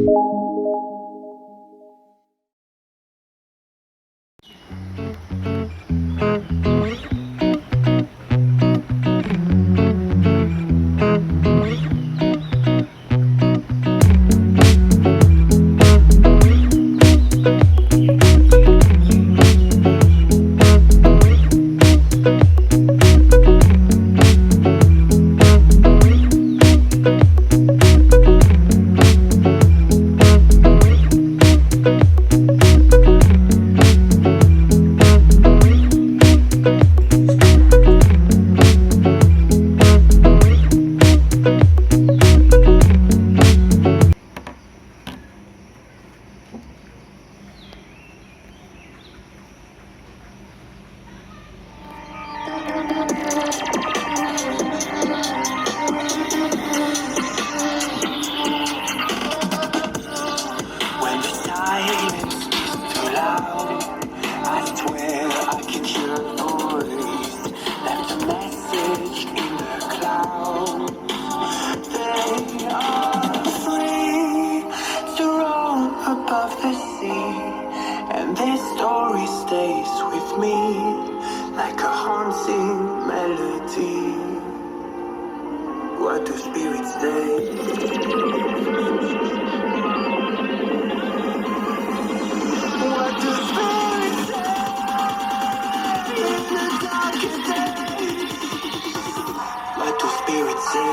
When the silence is too loud, I swear I can hear a voice. Left a message in the clouds. They are free to roam above the sea, and their story stays with me like a haunting melody. What do spirits say? What do spirits say in the darkest days? What do spirits say?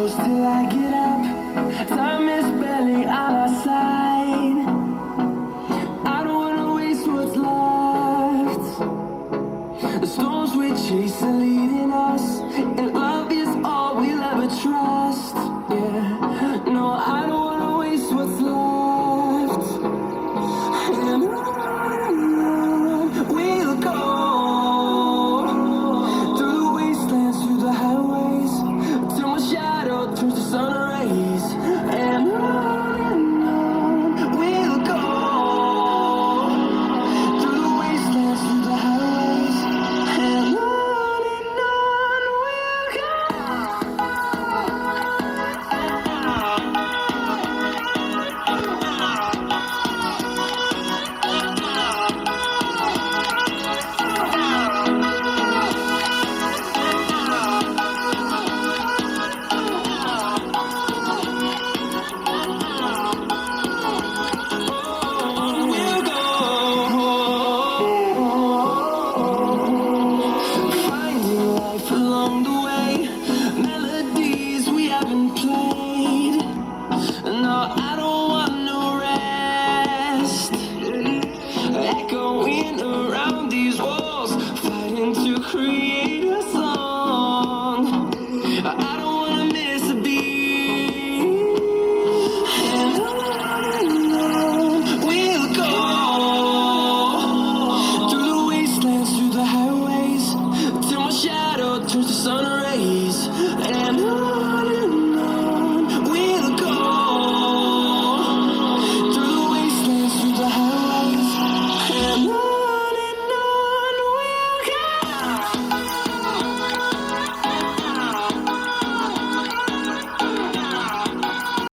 Till I get up, time is barely on our side. I don't wanna waste what's left. The storms we chase are leaving.